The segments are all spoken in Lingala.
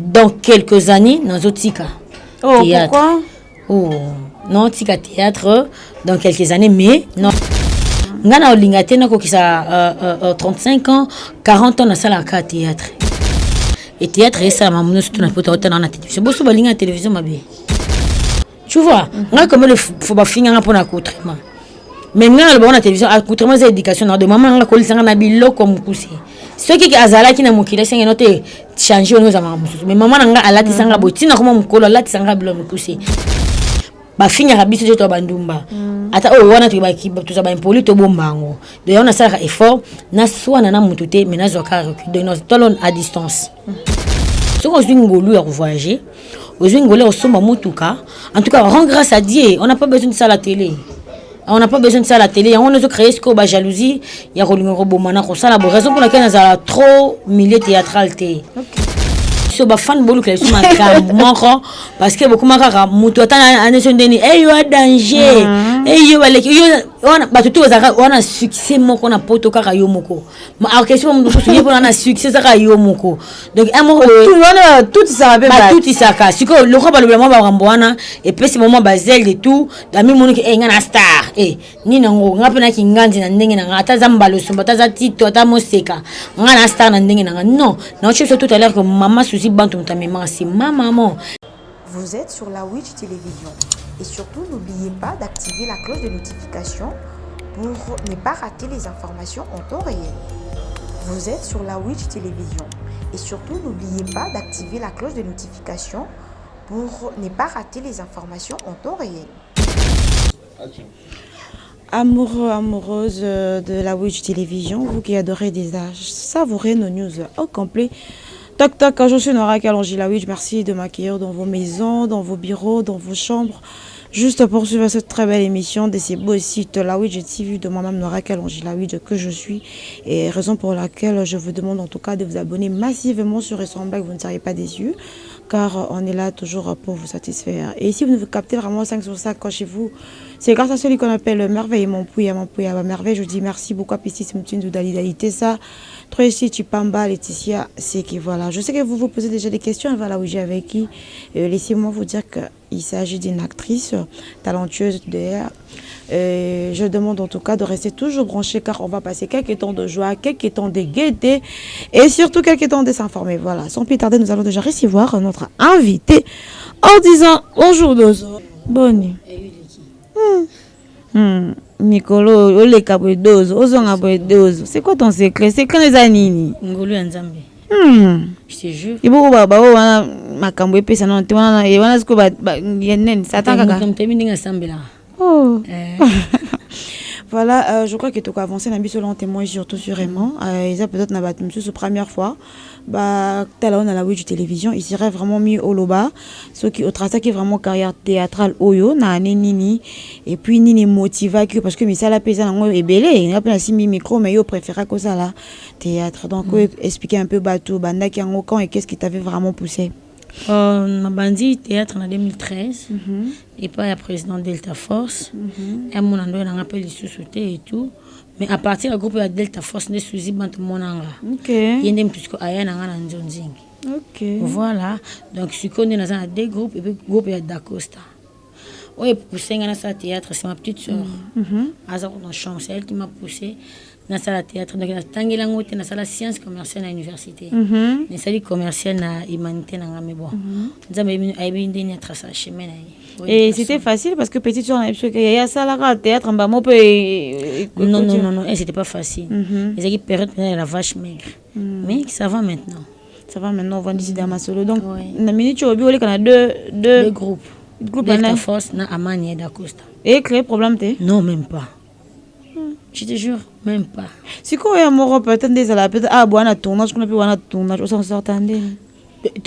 Dans quelques années, dans Otika. Oh, théâtre. pourquoi? Oh, non, Tika théâtre dans quelques années, mais non. Ngana olingate na kokisa 35 ans, 40 ans na sala ka théâtre. Et théâtre et ça maman surtout na poto dans la télévision. Bosso balinga télévision mabe. Tu vois, nga comme le faut ba finga pour na accoutrement. Mais nga le bon na télévision accoutrement c'est éducation na de maman nga kolisanga na bilo comme kusi. Ceux qui azala qui na mokile senga note changer on za maman. Mais maman nga alati sanga botina comme mokolo alati sanga bilo mkusi. Ba finga biso je to bandumba. Ata o wana tu ba ki tu za ba impoli to bombango. De on a ça effort na swana na mutute mais na zoka recul. Donc nous tolon à distance. Ce qu'on ngolu ya voyager, aux ngolé au somba mutuka. En tout cas, rend grâce à Dieu, on n'a pas besoin de ça à la télé. On n'a pas besoin de ça à la télé. On a créé ce qu'on a jalousie, il y a rolingo robomana ko ça la raison pour laquelle on a trop milieu théâtral té. So ba fan bolu que sur ma cam moko parce que beaucoup makaka mutu atana aneso ndeni eh yo danger eh yo baleki yo on ba tutu on a succès moko na poto kaka yo moko ma question mu ko suye on a succès ça yo moko donc un moko tout ça va tout ça ka siko le ko ba le moment ba rambwana et puis ce moment ba zel de tout da mi monu ke ngana star ni nango ngape na kinganzi na ndenge na ngata zambalo somba taza tito ata moseka ngana star na ndenge na non na je sais tout à l'heure que maman Vous êtes sur la Witch Télévision et surtout n'oubliez pas d'activer la cloche de notification pour ne pas rater les informations en temps réel. Vous êtes sur la Witch Télévision et surtout n'oubliez pas d'activer la cloche de notification pour ne pas rater les informations en temps réel. Amoureux, amoureuse de la Witch Télévision, vous qui adorez déjà savourer nos news au complet. Toc toc, je suis Nora Kalonji la Witch. Merci de m'accueillir dans vos maisons, dans vos bureaux, dans vos chambres. Juste pour suivre cette très belle émission de ces beaux sites La Witch TV de moi-même Nora Kalonji la Witch que je suis. Et raison pour laquelle je vous demande en tout cas de vous abonner massivement sur Ressemble, que vous ne seriez pas déçus. Car on est là toujours pour vous satisfaire. Et si vous ne vous captez vraiment 5 sur 5 quand chez vous, c'est grâce à celui qu'on appelle Merveille, mon pouille, ma merveille. Je dis merci beaucoup à Pistis, Moutine, Dalité, ça. Tracy, Chipamba, Laetitia, c'est qui voilà. Je sais que vous vous posez déjà des questions, voilà, où j'ai avec qui. Laissez-moi vous dire qu'il s'agit d'une actrice talentueuse d'ailleurs. Je demande en tout cas de rester toujours branché car on va passer quelques temps de joie, quelques temps de gaieté et surtout quelques temps de s'informer. Voilà, sans plus tarder, nous allons déjà recevoir notre invité en disant bonjour Dozo. Bonne. Nicolo, ole kabodozo, ozonga bodozo. C'est quoi ton secret? C'est quand les anini? Ngolu Nzambe. Je te jure. Il faut baba wana makambo epesa na wana e wana siko ba yenen satanga ka. Oh. Voilà, je crois que tu as avancé dans le témoin surtout sûrement. Ils ont peut-être n'a la première fois. Bah, tel on a la Witch Télévision, il serait vraiment mis au loba. Ce qui au traçage qui est vraiment carrière théâtrale oyo na nini et puis nini motiva que parce que mais ça la pesa nango est belé, il a pas si micro mais yo préférait que ça là théâtre. Donc expliquer un peu bateau banda qui en quand et qu'est-ce qui t'avait vraiment poussé. Ma bandi théâtre en 2013 et pas la présidente Delta Force et mon ando on appelle les sous-sautés et tout mais à partir du groupe de Delta Force ne suivi bant monanga OK il y a plus que aya na nzonzing OK voilà donc je connais dans deux groupes et puis groupe de Dacosta ouais pour ça ça théâtre c'est ma petite sœur dans la chambre c'est elle qui m'a poussé dans la théâtre donc tangela ngote na sala science commerciale à l'université mais sali commerciale na humanité na ngame bon nzambe aibi ndeni à tracer chemin na. Et c'était facile parce que petite soeur parce que il y a ça là théâtre en bas moi peut non et c'était pas facile les équipes période la vache maigre mais ça va maintenant on va décider à ma solo donc na minute au bio les kana deux groupes Delta Force na Amani et Dacosta et créer problème t'es non même pas. Je te jure, même pas. Si quoi est amoureux peut-être des à peut-être bon tournage qu'on a pu voir tournage on s'en sortandé.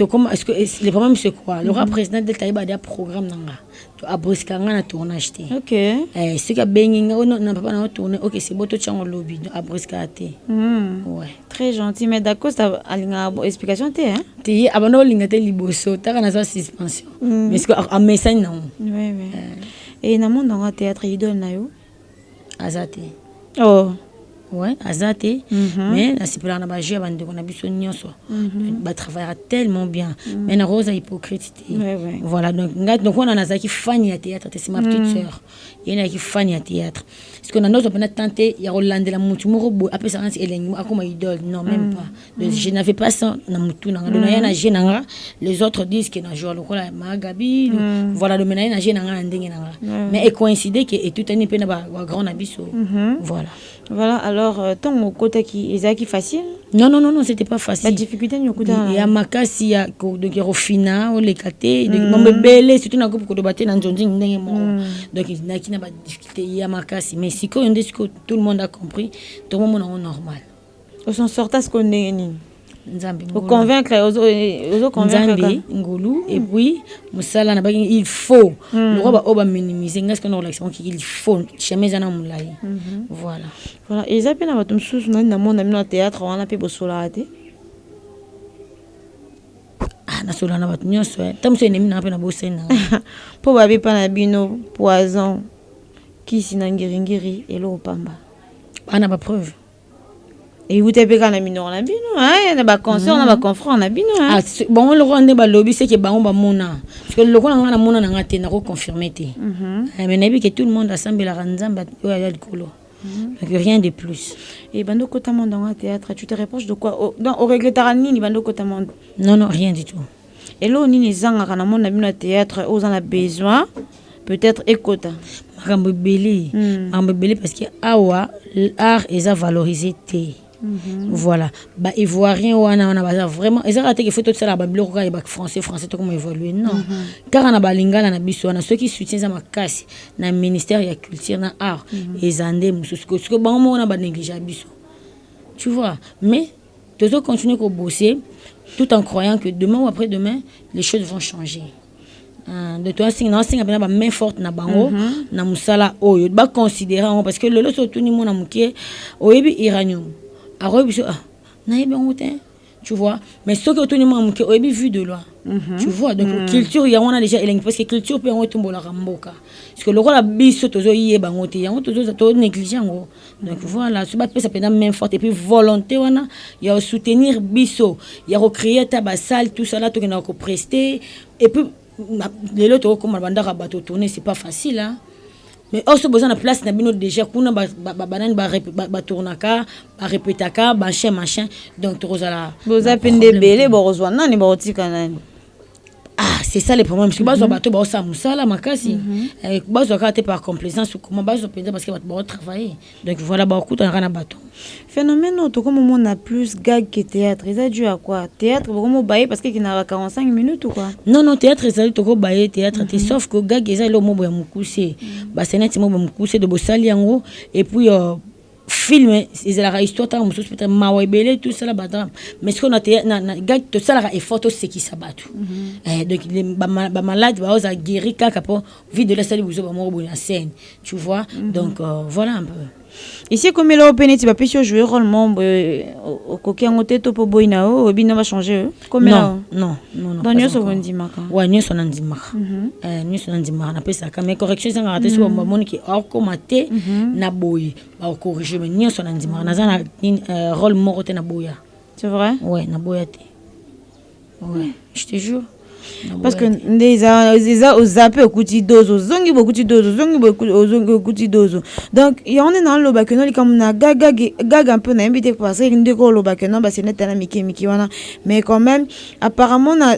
Comment est-ce que le problème c'est quoi? Le président de Taïba a un programme nanga. Tu as brisqué un tournage té. OK. C'est que benginga on n'a pas na tourner. OK, c'est beau tout chango lobby à brisqué té. Ouais. Très gentil mais d'accord ça a une explication té hein. Té abano linga té liboso, ta kana sa suspension. Mais est-ce que à message non. Oui. Et na monde dans théâtre idole na yo. Azate. Oh. Ouais, azate. Mais la sipela na ba jeu bande ko na biso nyonso. Ba travaillera tellement bien. Mais na Rose hypocrite. Voilà, donc on a nazaki fan ya théâtre, c'est ma petite sœur. Il y a qui fan ya théâtre. Parce que na nous on a tenté ya Rolande la mutu moko bo après ça c'est Eleng akoma idole, non même pas. Donc je n'avais pas ça na mutu na ngalo na je nanga. Les autres disent que na jouer lokola Magabi, voilà le menaye na je nanga ndenge nanga. Mais et coïncider que et tout un peu na ba grand abisso. Voilà. Voilà, alors, tant au côté qui est facile. Non, c'était pas facile. La difficulté, il y a Makasi, il y a Rofina, les Kate, donc Bélé, surtout dans le groupe de bataille dans John donc il y a qui n'a pas de difficulté, il y a Makasi. Mais si tout le monde a compris, tout le monde est normal. On s'en sort à ce qu'on est. Pour convaincre, aux convaincre Ngolu et puis Moussala na bagi il faut le roi ba minimiser ngas qu'on l'action qu'il faut jamais ana mulai voilà et ça pena batum sous na monde na théâtre on a pe bosola ate na sola na bat nyonso tam so ennemi na pe na bosena po ba pa na bino poison qui sinangiringiri et lo pamba ana ba preuve. Et vous avez quand même une on a bien hein na ba concert on a ba confront on a bien ah bon le roi ndeba lobby c'est que ba on ba mona parce que le roi na mona na ngate na ko confirmer té mais nabi que tout le monde assemble la nzamba yo ya likolo donc rien de plus et bando kotamon dans un théâtre tu te reproches de quoi au regrettera nini bando kotamon non rien du tout et là nini zanga kana mon na bino théâtre aux en a besoin peut-être écota makambo belé parce que awa l'art est à valoriser té. Voilà, bah ivoirien ou on a vraiment ils ont raté que faut tout ça là bibliothèque et bac français tout comment évoluer non car on a balingala na biso na ceux qui soutiennent ça makasi na ministère de la culture na art et zandé mususko parce que bon on a pas négligé biso tu vois mais tu dois continuer à bosser tout en croyant que demain ou après-demain les choses vont changer. De toi c'est non c'est ba main forte na bango na musala oyo ba considérer parce que le lot tout ni mona muké oyebi iranium tu vois mais ce que tout le monde a vu de loin tu vois donc culture il y a déjà parce que culture peut tomber la ramboka parce que le rôle la biso tozo yé bangote yango tozo négligent donc voilà ce pas ça peut même forte et puis volonté wana il y a soutenir biso il y a recréer ta salle tout ça là to na ko prester et puis les autres comme banda rabato tourner c'est pas facile hein. Mais aussi besoin de place na bino déjà kuna banane ba tournaka ba répétaka ba machin donc tozala boza pende belé bo rozwa nani ba otika nani c'est ça le problème parce que bazo bato ba osa musala makasi bazo ka te par complaisance comment bazo pende parce que bato ba travailler donc voilà ba okuta na bato phénomène auto comme on a plus gag que théâtre ça dû à quoi théâtre comme bailler parce qu'il n'a 45 minutes ou quoi non théâtre ça to ko bailler théâtre sauf que gag ça le mot ya mukuse ba senati mo mukuse de bosali yango et puis film c'est la histoire ta mususu peut-être mawebele tout ça là bas mais ce qu'on a na gag tout ça là est photo c'est qui sabatu donc ba malade ba oza guéri kaka pour vide de la salle buzo ba mo bo na scène tu vois donc voilà un peu ici comme là open tu vas plus jouer rôle membre au coquin en tête pour boina o bino va changer comme non dans nous so ndi maka ouais nous so ndi maka na pesa mais correction ça raté sur mon qui a commenté na boy ba corriger mais nous so ndi maka na za rôle moko te na boya c'est vrai ouais na boya te ouais je te jure parce que déjà aux zappé au kuti dozo zongi beaucoup de dozo donc il y en a dans le bac non comme na gaga un peu na invité parce que ndeko le bac non bah c'est net na miki wana mais quand même apparemment na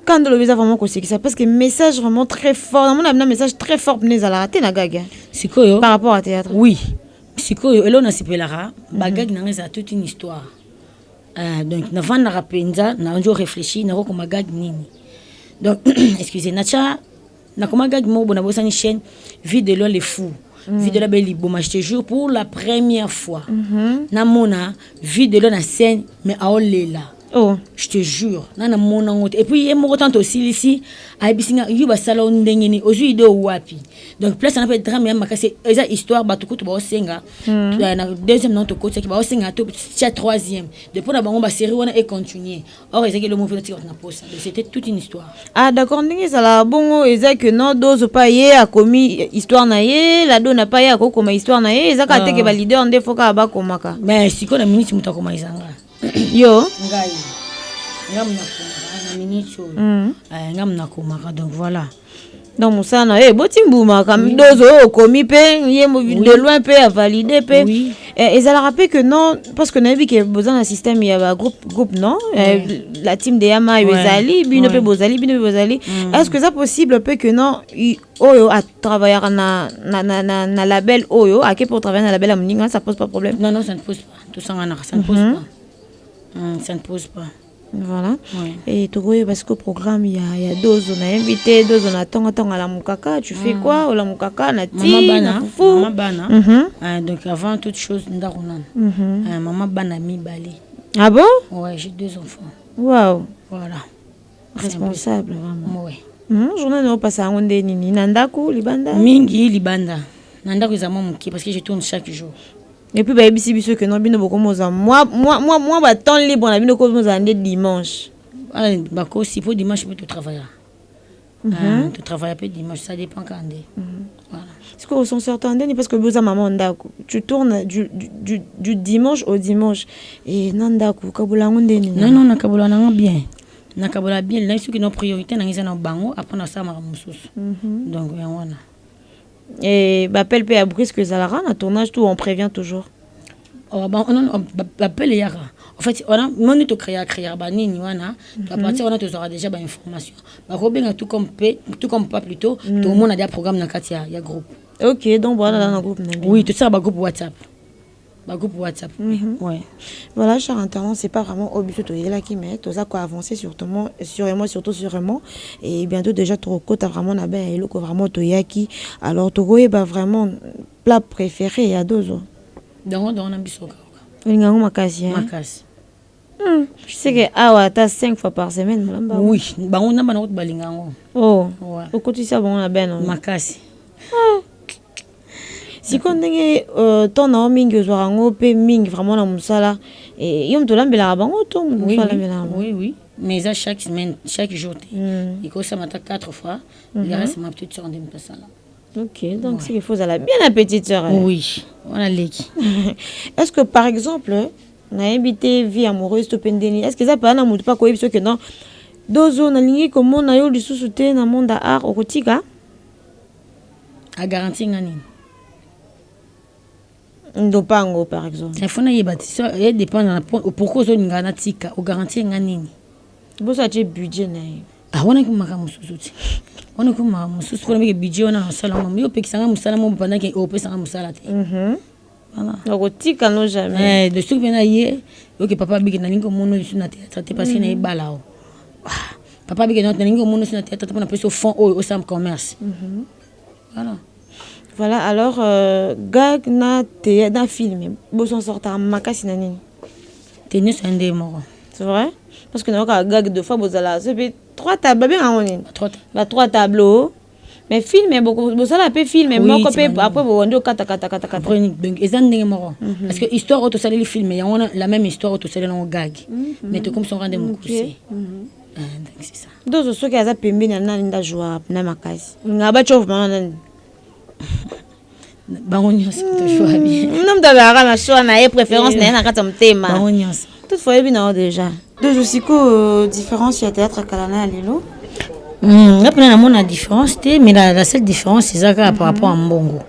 quand le visa vraiment que ça parce que message vraiment très fort dans mon un message très fort venez à la rater na gaga c'est quoi par rapport à théâtre oui c'est quoi et là on a sipelara bagag na ngeza toute une histoire. Donc avant de rapenza na onjo réfléchir na ko magag nini donc excusez nacha na ko magag mo bona bosani chaîne vie de l'eau les fous vie de la belle bon je te jure pour la première fois na mona vie de l'eau na scène mais aolela Oh, je te jure. Nana mon et puis il m'a tant aussi ici à bisinga yuba salon ndengeni ozu do wapi. Donc place on appelle drame ma c'est eza histoire ba tukutu ba osenga. Na deuxième non to côté qui ba osenga to tia troisième. Depuis na bango ba série on est continuer. Or eza que le mot fait na poste. C'était toute une histoire. Ah d'accord, ndenge ça la bongo eza que non dose pas yé a commis histoire na yé, la do na pas yé a ko ma histoire na yé, eza ka te que ba leader ndé foka ba komaka. Mais si ko na minute muta koma izanga. Yo Ngai. Ngam na koma na minute. Ngam na koma donc voilà. Donc Moussana, botimbouma comme dozo commis pe, de loin pe à valider pe. Oui. Et ça la rappelle que non, parce que n'a vu que besoin d'un système il y a un groupe non, la team de Yama Yozali, bino pe bozali, bino pe bozali. Est-ce que ça possible peut que non, oyo à travailler na label oyo, à qui pour travailler na label à Moninga, ça pose pas problème. Non non, ça ne pose pas. Tout ça ça ne pose pas. Ça ne pose pas. Voilà. Et tu vois parce qu'au programme il y a deux on a invité, deux on attend à la mukaka, tu fais quoi au la mukaka na ti na fufu. Maman bana. Donc avant toute chose ndaruna. Maman bana mi bali. Ah bon? Ouais, j'ai 2 enfants. Waouh. Voilà. Responsable vraiment. Ouais. Journée no passa ngonde nini nandaku libanda. Mingi libanda. Nandaku za mamuki parce que je tourne chaque jour. Et puis bah ici biso que non bino boko moza moi ba temps libre na bino ko moza ndé dimanche. Ah bah ko si pour dimanche peut travailler. Tu travailles peu dimanche, ça dépend quand est. Voilà. Est-ce que sont certains parce que besoin maman ndako. Tu tournes du dimanche au dimanche et nandaku kabula ngonde nini. Non na kabula na bien. Na kabula bien, là ce que nos priorités na ngisa na bango après na ça mara mususu. Donc wana. Et appelle pe à brusque Zalara na tournage tout on prévient toujours. Oh bah on appelle yara. En fait on a moni to créer ba nini wana à partir on a toujours déjà ba information. Ba robenga tout comme pas plutôt tout le monde a des programmes dans katia ya groupe. OK, donc voilà dans groupe. Oui, tout ça ba groupe WhatsApp. Ba groupe WhatsApp. Ouais. Voilà, cher internaute, c'est pas vraiment obligé de là qui met, tout ça quoi avancer surtout sûrement et bientôt déjà trop côté vraiment na ben eloko vraiment to yaki. Alors to goye ba vraiment plat préféré ya dozo. Donc on a bisoka. Lingango makasi. Makasi. Je sais que awa ta 5 fois par semaine malamba. Oui, ba on a ba na balingango. Oh. Ouais. Au côté ça bon na ben. Makasi. Si quand ndenge ton na mingi ozorango pe mingi vraiment na musala et yom to lambela bango to musala mela. Oui, mais ça chaque semaine, chaque jour. Il faut ça matin 4 fois. Le reste ma petite sœur de me passer là. OK, donc c'est qu'il faut ça la bien la petite sœur. Oui, voilà l'équipe. Est-ce que par exemple, na invité vie amoureuse to pendeni, est-ce que ça pas na mutu pas ko biso que non dozo na lingi comme na yo lisusu te na monde art okotika? A garantie ngani. Ndopango par exemple. Il faut na yebati ça dépend pourquoi zo ngana tika o garantie ngani. Bo ça j'ai budget na. Ah wana kumaka mususu. Wana kuma mususu pour que budget wana na sala mo yo pekisanga musala mo pendant que o pesanga musala te. Voilà. Okotika no jamais. De ce que na yé OK papa bigi na ningo mono ici na théâtre parce que na balao. Papa bigi na ningo mono ici na théâtre pour na peso fond au sam commerce. Voilà. Voilà, alors, gag na te na film, bo son sorta makasi na nini. Tennis un des morts. C'est vrai? Parce que nous avons gag deux fois, bozala, ça fait 3 tableaux bien en ligne. 3 tableaux. Mais film, beaucoup, bozala peut filmer, moi après vous on kata. Après donc ils ont des morts. Parce que histoire auto salé le film, il y a la même histoire auto salé dans gag. Mais tout comme son rendez-vous coursé. Donc c'est ça. Donc ce qui a pembe na nda joie na makasi. Ngaba chof mana Baronios to choix bien. Non d'abord na choix na préférence na kata mtema. Baronios. Toutefois bien déjà. Deux aussi que différence il y a théâtre kalana lelo. Après na mona différence mais la seule différence c'est ça par rapport à mbongo.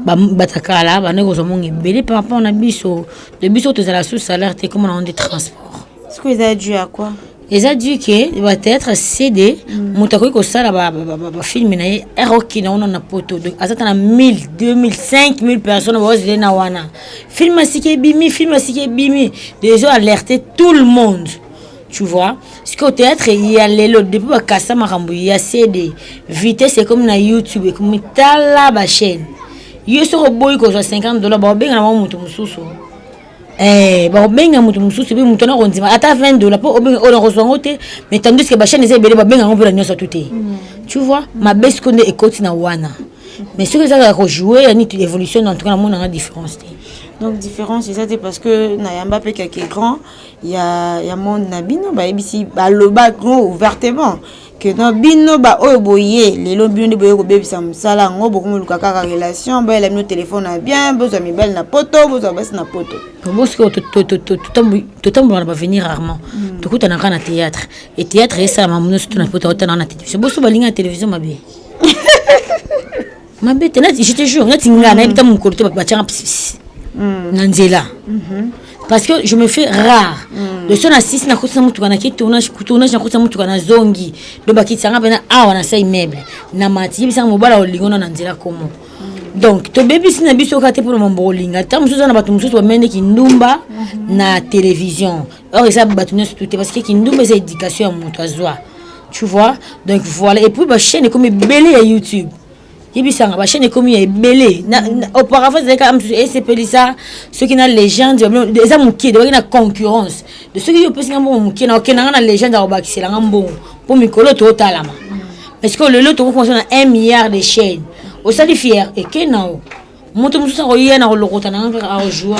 Batakala banego zo mongi belé par rapport na biso. Le biso to la sous salaire te comme on dit transport. Est-ce que ils a dû à quoi? Ils ont dit que va être CD mutako ko sala ba film na eroki na ona poto donc azata na 1000 2000 5000 personnes vont na wana film asike bimi déjà alerter tout le monde tu vois ce que au théâtre il y a les lots depuis bakasa makambo il y a CD vitesse c'est comme na YouTube comme tala ba chaîne yo so boy ko $50 ba benga na mutu mususu Bon, benga mutu mususu bi mutu na rondima ata $20 po obenga on reçoit te mais tandis que ba chaîne eza belé ba benga on peut la nyonso tout. Tu vois ma baisse konde ekoti na wana. Mais ce que ça va rejouer il y a une évolution en tout cas mon différence. Donc différence c'est ça parce que na yamba pe qui est grand, il y a mon nabino ba ebisi ba loba grand ouvertement que no bino ba oyo boye lelo bino de boye ko bebisa musala ngo bokumu lukaka ka relation ba la no téléphone na bien besoin mi belle na poto besoin basi na poto. Parce que tout temps va venir rarement. Tout coup on a un théâtre et théâtre et ça maman surtout na poto on a télévision. Bosso balinga télévision mabe. Mabe tena je te jure, na tinga na ebita mon côté ba tchanga. Nanzela. Parce que je me fais rare. Le son assiste na kotsa mutu kana ki tournage na kotsa mutu kana zongi. Do bakitsanga bena awa na sa immeuble. Na mati bisanga mobala olingona nanzela komo. Donc to baby sina biso kate pour mon bolinga. Ta mususu na batu mususu bamende kindumba na télévision. Or ça batu nyonso tout parce que kindumba c'est éducation à mutu azwa. Tu vois? Donc voilà et puis ba chaîne comme belé à YouTube. Yebisanga ba chaîne comme est belé auparavant c'est comme et ça ceux qui na légende des amuki de na concurrence de ceux qui peut singa muki na okena na légende au bakisela ngambo pour mikolo to talama parce que le lot to fonctionne 1 milliard de chaînes au sali fier et kenao moto mususa roya na lokota na nga jouer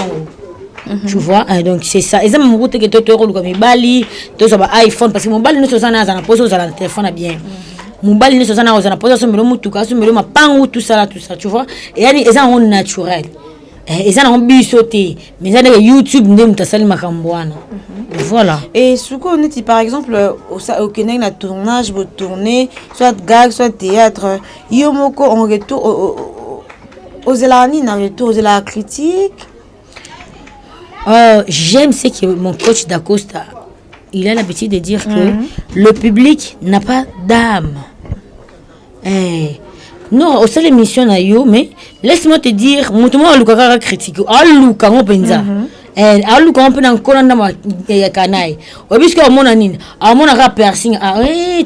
tu vois donc c'est ça ils aiment route que to ko comme bali to so ba iPhone parce que mon bali no so sana na pose sur le téléphone bien mobile ne sozana ozana posa somelo mutuka somelo mapangu tout ça tu vois et yani eza on naturel eza na bisoté mais eza YouTube ndé mutasali makambwana voilà et ce qu'on dit par exemple au Kenya na tournage vous tourner soit gag soit théâtre yomoko en retour aux elani na retour aux la critique j'aime ce que mon coach d'Acosta il a l'habitude de dire que le public n'a pas d'âme. Non, au sein de l'émission, mais laisse-moi te dire, mon tournoi a lu critique, a lu quand on pense. A lu quand on peut en colonne dans canaille. Ou puisque à mon anine, à mon rap piercing,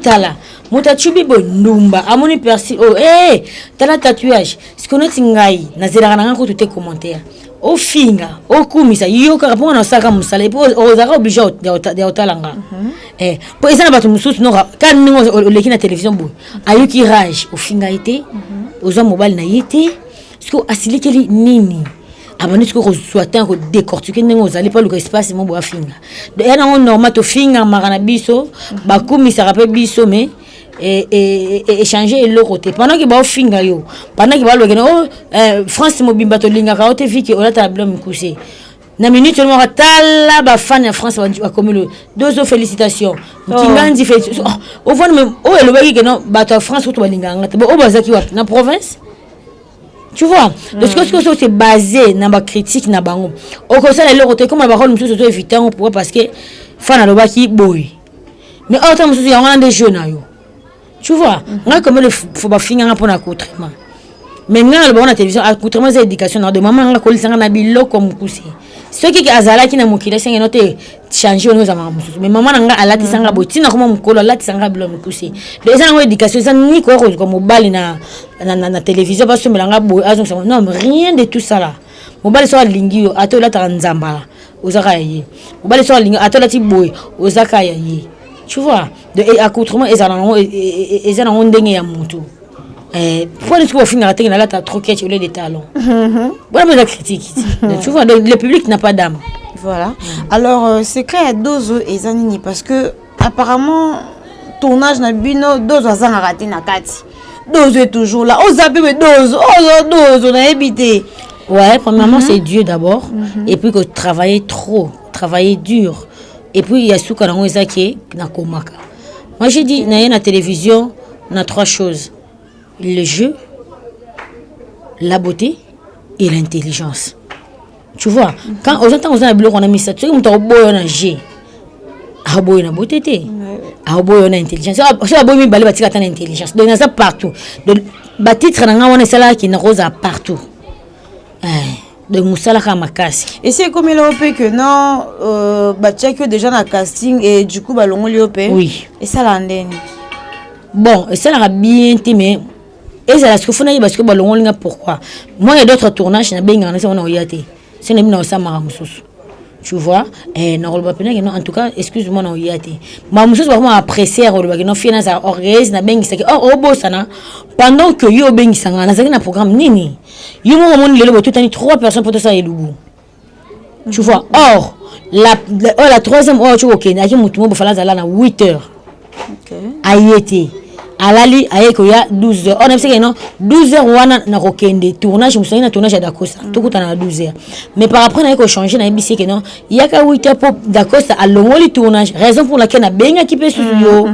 tala, mon tatubi bonumba, à mon piercing, tala tatouage. Ce qu'on a tingai, nazera na ko tout commentaire. Au finga au kumisa yo ka rapona saka musala po ozaka obligé de otalanga po ezana batu mususu no kan ningo oleki na télévision bo ayuki rage au finga été ozo mobile na yete parce que asilikeli nini abani ko soit ko décortiquer ningo ozali pas le espace mo bo finga de yana on normal to finga marana biso ba kumisa rapé biso mais et échanger le côté pendant que ba finga yo pendant que ba lo France mobimba to linga ka ote viki ola ta blom couché na minute seulement tala ba fan ya France ba comme le deux félicitations kinganzi félicitations au voit même le baki que non ba to France to ba linga ngata ba bazaki wa na province tu vois parce que c'est basé na ba critique na bango au conseil le côté comme ba rôle mususu to évitant pour parce que fan na lo baki boy mais autant mususu ya on des jeunes yo. Tu vois, moi comme il faut pas finir pour un accoutrement. Mais nga le bon télévision accoutrement c'est éducation de maman nga ko lisanga na bilo comme kusi. Ceux qui azala qui na mukila senga noté changer nos amamusu. Mais maman nga alati sanga botina comme mukolo alati sanga bilo kusi. Les gens ont éducation ça ni ko comme mobile na télévision parce que melanga boy azon non rien de tout ça là. Mobile so lingio atola tanzamba. Ozaka yé. Mobile so lingio atola ti boy ozaka yé. Tu vois, de accoutrement ils ont ndenge ya mutu. Pour les trouver finir à la troquette au lieu des talons. Voilà la critique. Tu vois, le public n'a pas d'âme. Voilà. Alors c'est clair dose et zanini parce que apparemment tournage na bino dose azanga raté na kati. Dose est toujours là. On zappe dose, on a évité. Ouais, premièrement c'est Dieu d'abord et puis que travailler dur. Et puis il y a ce qu'on a qui na komaka. Moi j'ai dit na la télévision on a 3 choses. Le jeu, la beauté et l'intelligence. Tu vois, quand aux entend on a bloc on a mis ça, tu sais on t'a boy na G. A boy na beauté té. A boy na intelligence. Ça boy mi balé batika ta intelligence. Donc ça partout. Donc ba titre na nga on est ça qui na rose partout. De Moussala Kamakasi. Et c'est comme il a opé que non, bah check déjà dans le casting et du coup bah l'on opé. Oui. Et ça l'andenne. Bon, et ça l'a bien mais et ça la ce qu'il faut parce que bah l'on pourquoi. Moi il y a d'autres tournages na benga na c'est on a yate. C'est n'est pas ça mara mususu. tu vois en tout cas excuse-moi non yate ma mususu vraiment apprécier non fina za orgueil na bengi saki obosana pendant que yo bengi sanga na zaki na programme nini yo mo mon lelo tout ani 3 personnes pour ça elubu tu vois or la troisième heure tu OK na ki mutu mo fala za la na 8h OK ayete alali ayeko ya 12h on a dit que non 12h wana na kokende tournage musoni na tournage d'Acosta tout kuta na 12h mais par après na yeko changer na bisi que non il y a ka 8h pour d'Acosta à longoli tournage raison pour laquelle na benga ki pe studio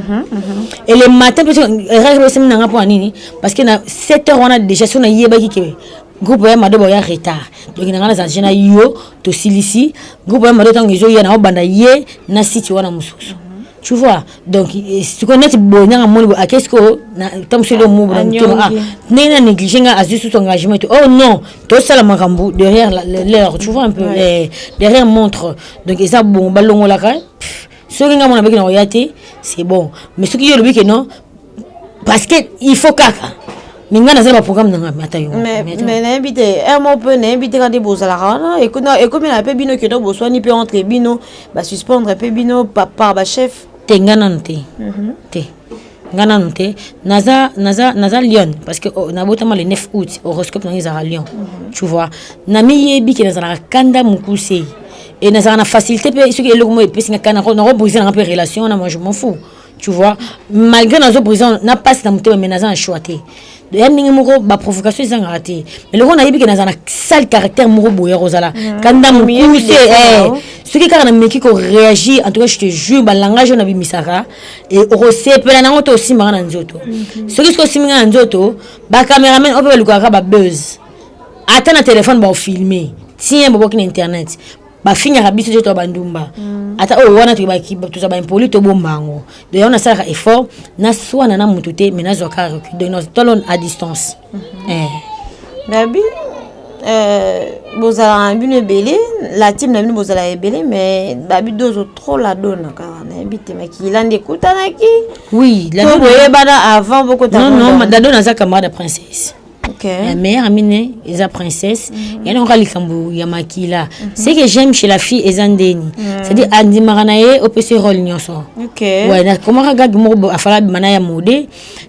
et le matin parce que règle c'est na pour nini parce que na 7h wana déjà so na yeba ki ke groupe ya madobo ya retard donc na ngana za jena yo to silisi groupe ya madobo tango zo ya na obanda ye na site wana mususu. Tu vois, donc tu connais bonheur à qu'est-ce que comme c'est le mot n'est négligé à juste son engagement. Oh non, tout ça la marambo derrière l'heure, tu vois un peu derrière montre. Donc ça bon ballon la ca. Ce qui n'a avec une c'est bon. Mais ce qui est le but que non parce que il faut caca. Mais programme mais n'invité un mot peu n'invité quand des beaux à la rana et comme il a pas bino que donc besoin ni peut entrer bino bah suspendre peu bino par ba chef ngana noté naza Lyon parce que na botama le 9 août horoscope na Lyon tu vois na mi yebi que na kanda mukuse et na facilité ce que le mot peut kana na briser na peu relation na moi je m'en fous tu vois malgré na zo briser na passe na mutema mais na choité de yanningi moko ba provocation ils ont raté mais le on a yebi que na sale caractère moko boya rozala kanda mukuse ce qui quand on ko réagit en tout cas je te jure ba langage on a bimisaka et recépela na ngoto aussi mara na nzoto ce qui ko siminga na nzoto ba cameraman on peut le quoi ba buzz attends na téléphone ba filmer tiens bobo ki internet ba finga biso je to bandumba ata wana to ba ki to za ba impoli to bombango de on a ça effort na swana na mutute mais na zo ka recul de nos talon à distance Babi bozala bino belé la team na bino bozala belé mais babi dozo trop la donne car na invité maki lande kutana ki oui la donne bana avant beaucoup de non la donne za camarade princesse. Okay. La mère Amine est la princesse. Il y a un ralikambu yamakila. C'est que j'aime chez la fille Ezandeni. C'est-à-dire Andi Maranae au PC rôle nyonso. OK. Ouais, na comment regarde mo afala manaya mode.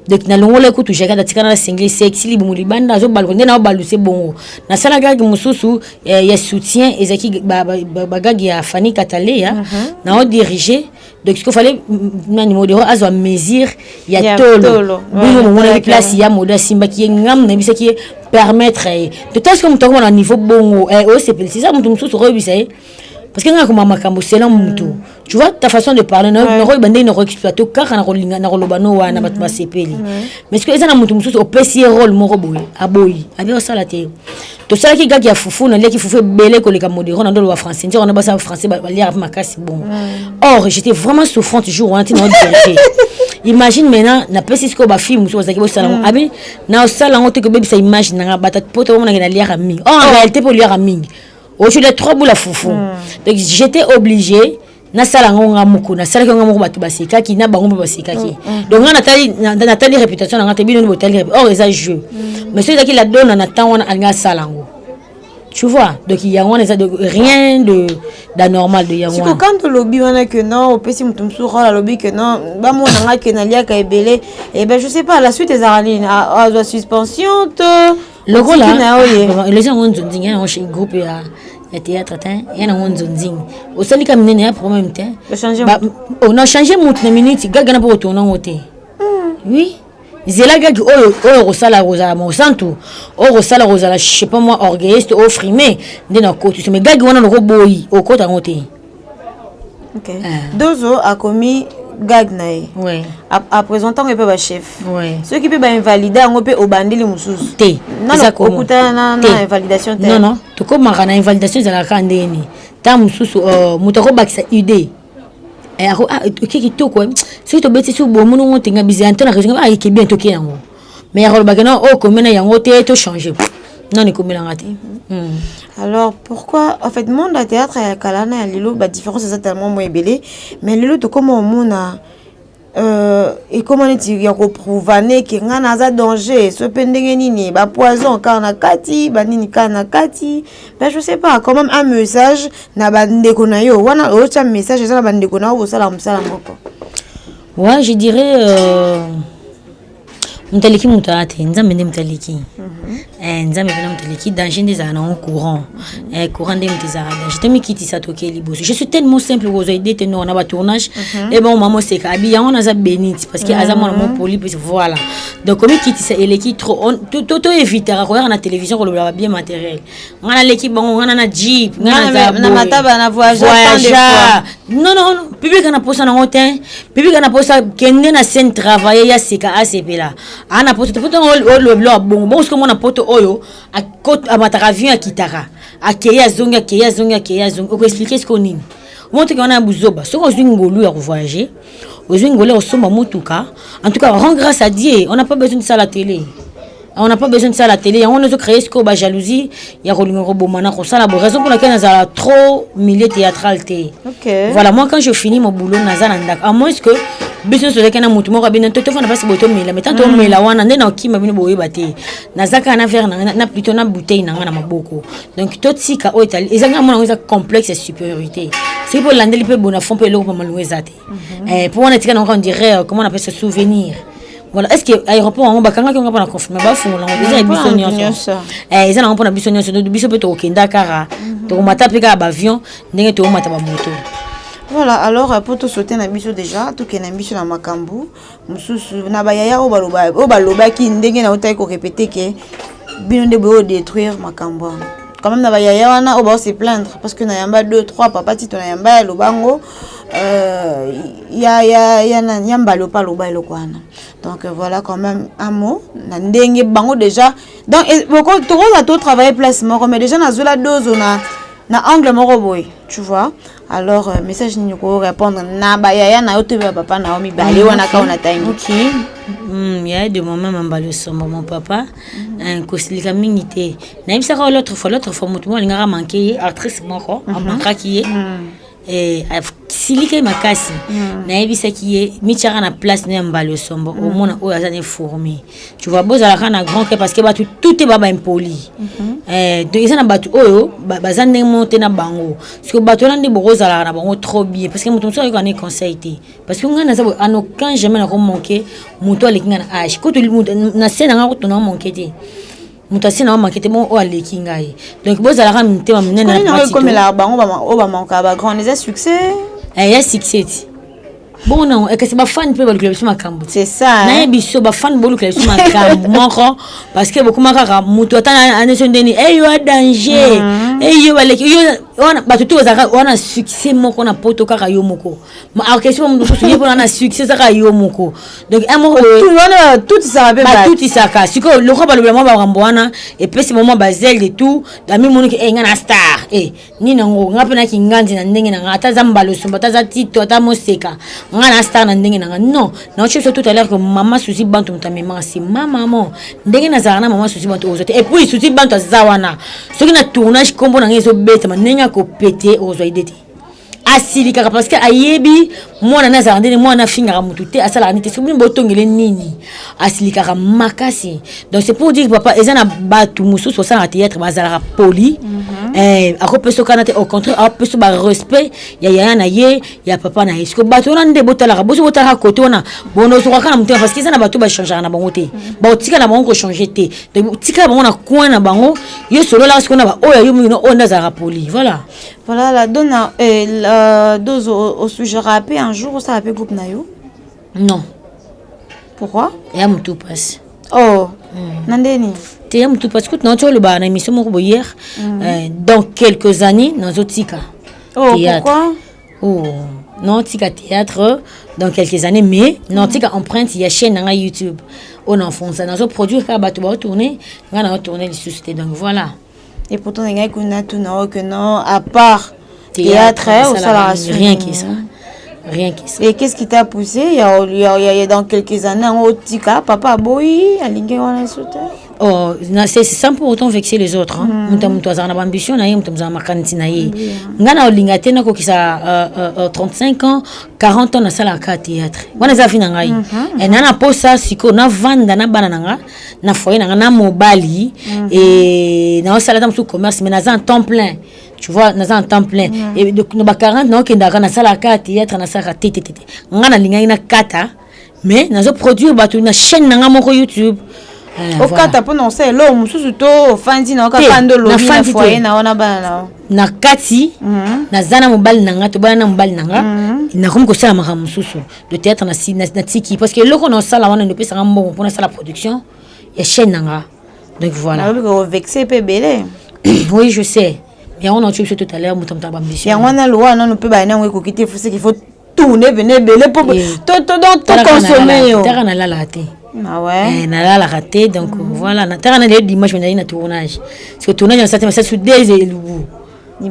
Donc na longo le kutu jaka datika na single sexy li bumuli banda zo balkonde na baluse bongo. Na sala gagi mususu ya soutien ezaki bagagi ya Fanny Katalea na o diriger. Donc ce qu'il fallait nani modero azo mesure ya tolo. Bingo mo na place ya moda simba ki ngam na bisa ki permettre de tâche comme toi à niveau bongo c'est ça mon tout sur parce que nga ko mama kambo c'est là mutu tu vois ta façon de parler na ko bande na ko exploiter car na ko linga na ko lobano wana bat ba sepeli mais ce que ça na mutu musu au PC rôle mo boy aboyi abi ça la té to ça qui gaki ya fufu na leki fufu belé ko le ka modéro na ndo wa français on a ba ça français ba lire avec ma casse bon or j'étais vraiment souffrante jour on était dans vérité. Imagine maintenant na pesi ce que ba film so zaki bo salon abi na salon te ko bebi sa image na bata poto mo na lire à mingi en réalité pour lire à mingi au jeu de 3 boules à foufou donc j'étais obligée na salon nga muko na salon nga muko batu basika ki na bango basika ki donc na natali réputation na ngate bino bo tali or les jeu mais celui qui la donne na temps on nga salon. Tu vois, donc il y a rien d'anormal de Yangwan. C'est que quand le lobby on a que non, au PC mutumsou la lobby que non, bah mon anga que nalia ka ebele, et ben je sais pas la suite des araline à la suspension le gros là, les gens ont dit un groupe ya théâtre il y a un zonzing. Au sali comme nene a problème temps. On a changé mon minute, gaga na pour retourner en hôtel. Oui. Zela gagi o rosala rosala mo santu o rosala rosala je sais pas moi orgueilliste o frimé ndena ko tu mais gagi wana no boyi o kota ngote. OK. Dozo a commis gag nae. Ouais. À présentant un peu ba chef. Ouais. Ceux qui peut ba invalider ngo pe obandeli mususu. Té. Non okuta na invalidation té. Non to ko mara na invalidation za la kandeni. Ta mususu mutako bakisa idée. Et qui to quoi si to beti su bo munu ngote nga bizi antona raison ah ki bien to ki yango mais rôle bagana o comme na yango te to changer non ni comme la ngati. Alors pourquoi en fait monde à théâtre à kalana ya lilo ba différence c'est tellement moins belé mais lilo to comment mona et comment il y a prouvané que nga naza danger ce pendenge nini ba poison kana kati ba nini kana kati ben je sais pas quand même un message na bande ko na yo wana ocha message ça na bande ko na o sala msala moko. Ouais, je dirais mtaliki mutate nzambe ndi mtaliki nzambe bena mtaliki danger des ana en courant courant des mtizara danger temi kiti sa toke liboso. Je suis tellement simple aux aider te non na ba tournage et bon maman c'est kabi on a za bénite parce que azama mon poli voilà donc comme kiti sa eleki trop tout éviter à regarder na télévision ko le bien matériel ngana l'équipe bon ngana na jeep ngana na mataba na voyage non public na posa na hotel public na posa kende na scène travailler ya seka ACP là ana poto le bon parce que mon poto oyo a côte à matara avion à kitara a keya zonga on expliquer ce qu'on est monte qu'on a buzoba ce qu'on ngolu à voyager aux ngolé au somba mutuka en tout cas rend grâce à Dieu on n'a pas besoin de ça à la télé. On n'a pas besoin de ça à la télé. On a créé ce qu'on a jalousie. Il y a la raison pour laquelle on a trop milieu théâtralité. Voilà, moi quand je finis mon boulot, à moins que business avec un mouton, on a bien tout fait, on a pas ce bouton, mais maintenant on met la one, on a qui m'a bien boire bâti. Nazaka na faire, na plutôt na bouteille, na na beaucoup. Donc tout si ka oitali, ils ont un complexe de supériorité. C'est pour l'année les peu bon à fond peu l'eau pour malouer zate. Pour on est on dirait comment on appelle ce souvenir. Voilà, est-ce que aéroport on va quand on va pas confirmer ba fou là on déjà bisonnion ils ont on a bisonnion de biso peut au kenda kara to mata pika ba avion ndenge to mata ba moto. Voilà, alors pour tout sauter na biso déjà tout que na biso na makambu mususu na ba yaya o baloba ki ndenge na otai ko répéter que bino de bo détruire makambu quand même na ba yaya wana o ba se plaindre parce que na yamba 2 3 papa tito na yamba lobango ya na nyamba lo pa lo ba lo kwana. Donc voilà quand même un mot na ndenge bango déjà donc beaucoup tout travailler place moko mais déjà na zola dose na angle moko boy tu vois. Alors message ni ko répondre na ba yaya na yote papa na omi balé wana ka ona time. OK. Il y a de moments m'emballé sur mon papa un kosilika mingité. Na ibisa ka l'autre fois mutumo lingara manqué actrice moko en manquera qui est et silika makasi na yebisa ki ye michara na place na mbalo sombo au mona o azane formé tu vois boza la kana grand que parce que ba tout est baba impoli donc ils na batu oyo bazane monter na bango parce que batu na ndi boza la na bango trop bien parce que mutu so ko ani conseil té parce que ngana za en aucun jamais na ko manquer mutu ale kinga na âge ko to na scène na ko to na manquer té mutasina wa makete bon o aleki ngai donc boza la ka mtema mnene na comme la bango ba manka ba grand les succès ya succès bon non et que c'est ba fan pe ba club sur makambo c'est ça na biso ba fan bolu club sur makambo moko parce que beaucoup makaka mutu atana aneso ndeni yo danger yo baleki yo on ba tout ozaka on a succès moko na poto kaka yo moko ma question mundu so yepo na succès saka yo moko donc un mot tout ça ba tout ça ka siko le ko ba le mo ba rambwana et puis c'est moment bazel de tout da mi monu ke ngana star ni nango ngape na kinganzi na ndenge na ngata zambalo sumba taza tito ata moseka ngana star na ndenge na non na ocho tout à l'heure que maman souci bantu mutamema c'est maman ndenge na zana maman souci bantu ozote et puis souci bantu zawana ce qui na tournage kombo na ngezo beta manenga ko péter ozoidete asilika parce que ayebi mwana na zandene mwana finga mutute asala nite sobi mbotongele nini asilika makasi donc c'est pour dire papa ezana batu mususu ça na théâtre bazala poli akopeso kanate au contraire apeso ba respect ya na ye ya papa na esko batu na nde botala boso botala côté ona bono so kana mutema parce que ezana batu ba changer na bango te ba tika na bango ko changer te donc tika bango na coin na bango yo solo la parce qu'on a ba oya yo mino onda za poli voilà la donne dose au sujet rappé un jour ça rappé groupe nayo non pourquoi ya mutu passe oh nandeni te ya mutu passe tout non tu le ba na émission moko hier dans quelques années dans Zotika oh théâtre. Pourquoi oh non tika théâtre dans quelques années mais non tika empreinte il y a chaîne na YouTube on enfonce ça dans produire ka bato ba tourner ngana tourner les sociétés donc voilà et pourtant il y a que non à part théâtre ou ça rien qui ça et qu'est-ce qui t'a poussé il y a dans quelques années au tika papa boy alingue wana sauter Oh, c'est sans pour autant vexer les autres. Mutu azana ambition na ye, mutu azana makanisi na ye. Ngana olinga te na ko kisa 35 ans, 40 ans na sala ka théâtre. Wana za fina ngai. Et nana posa siko na vanda na bana nga, na foyer na mobali et na sala tam sous commerce mais na za en temps plein. Tu vois, na za en temps plein. Et donc no ba 40 na okenda na sala ka théâtre na sala tete. Ngana linga ina kata mais na zo produire batu na chaîne na moko YouTube. Au cas où on sait l'homme mususuto fandi na okapando lo na foyer na ona bana na kati na zana mobali nanga to bana mobali nanga na comme ko sala maka mususu de théâtre na tiki parce que loko na sala wana ne pesa ngambongo pour na sala production ya chaîne nanga donc voilà alors que vexé pe belé oui je sais mais on a tué tout à l'heure mutamta bambition ya wana loi non peut ba na ngwe ko kité faut qu'il faut tourner venir belé pour to consommer yo terre na la laté. Ah ouais. Na la raté donc voilà na terre na les dimanche on a une tournage parce que tournage on s'attend ça sur des élus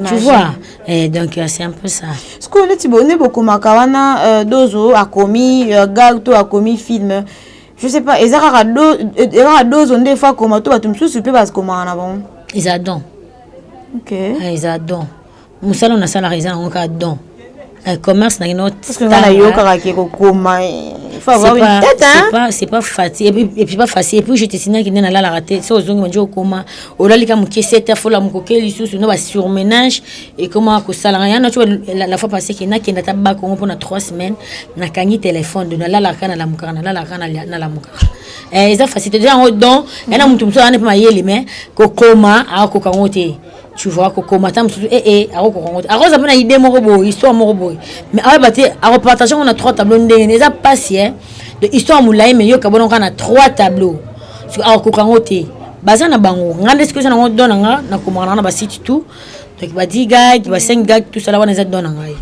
tu vois et donc c'est un peu ça ce qu'on est tibonné beaucoup makawana dozo a commis gagto a commis film je sais pas ezara dozo des fois comment toi tu me soucies pas parce comment en avant ils adorent OK ils adorent musala on a salarié ça on a don commerce na une autre parce que na yo karaki ko koma c'est pas facile et puis pas facile et puis je te signale qu'il n'a la raté c'est aux ongles manjo koma olalika muke 7 fois la mukokeli sous no ba surménage et comment ko salarié na tu la fois passée qu'il n'a qui n'a pas Congo pendant 3 semaines na kangi téléphone de la kana la mukara na la kana na la mukara ça facile déjà en don et na mutu mso ane pa yeli mais ko koma a ko kangote tu vois que comment tam arose apena idée moko boy histoire moko boy mais a baté a repartager on a 3 tableaux ndenge ça passe de histoire moulay mais yo kabona on a 3 tableaux sur a ko kangote baza na bango ngande ce que ça na dona nga na komana na ba site tout donc ba 10 gag ba 5 gag tout ça là on za dona ngai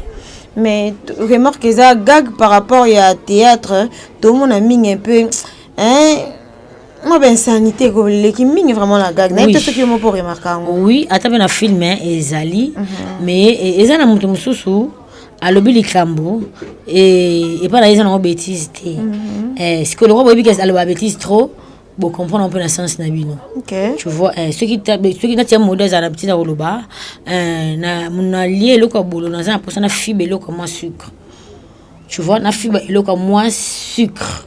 mais remarque ça gag par rapport à théâtre tout le monde a mis un peu hein. Moi ben sanité comme l'équipe mine vraiment la gag na peut-être que moi pour remarquer oui ata ben film ezali mais ezana mutu mususu alobi likambo et pas la ezana bêtise té ce que le roi bobi que aloba bêtise trop bon comprendre un peu la sens na bino OK tu vois ceux qui na tia modèle à la petite oloba na mona lié le ko bolo na za pour ça na fibre le ko moins sucre tu vois na fibre le ko moins sucre.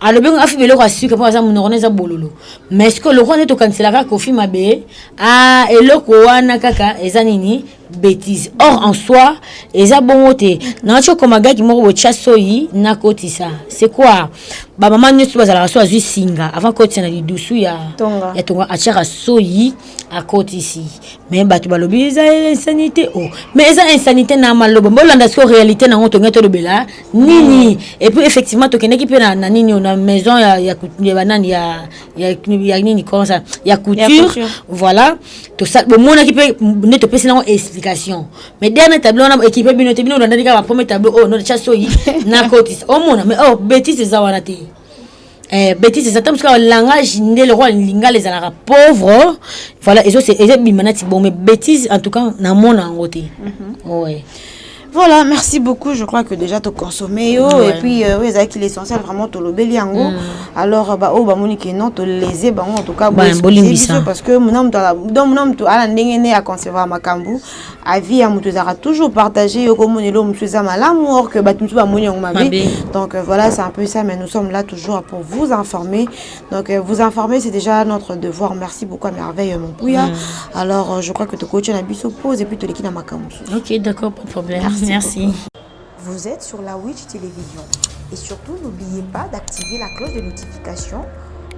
Alors bien a fait le roi sucre pour ça mon orange bololo mais ce que le roi est au cancela ko fi mabe et le ko wana kaka ezanini bêtise or en soi eza bongote na cho comme gars qui mo chasoyi na kotisa c'est quoi ba maman ne soit la so azu singa avant kotisa na lidusu ya tonga achara soyi à côté ici mais ba tu balobi eza insanité oh mais eza insanité na malobo bolanda so réalité na ngoto ngeto bela nini et puis effectivement to keneki pe na nini na maison ya banani ya nini comment ça ya couture voilà to ça bon mona ki pe ne te pese na explication mais dernier tableau on a équipé binote bino dans le premier tableau oh no chasoyi na kotis oh mona mais oh bêtise za wana te bêtise c'est parce que le langage le roi linga les alara pauvre voilà et ça c'est bimanati bon mais bêtise en tout cas na mona ngote ouais. Voilà, merci beaucoup. Je crois que déjà tu consommé et puis oui, c'est l'essentiel vraiment to lobeli yango. Alors bah oh bah monique non to léser bah en tout cas parce que mon homme to ala ndengene à conserver makambu avis à mutuzara toujours partager comme on l'homme suis à l'amour que bah tu vas moni on m'avait. Donc voilà, c'est un peu ça mais nous sommes là toujours pour vous informer. Donc vous informer c'est déjà notre devoir. Merci beaucoup à merveille mon pouya. Alors je crois que tu coach na biso pause et puis tu l'équipe na makambu. OK, d'accord, pas de problème. Merci. Vous êtes sur la Witch Télévision et surtout n'oubliez pas d'activer la cloche de notification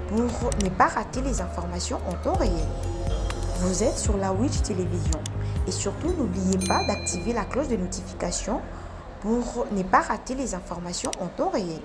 pour ne pas rater les informations en temps réel. Vous êtes sur la Witch Télévision et surtout n'oubliez pas d'activer la cloche de notification pour ne pas rater les informations en temps réel.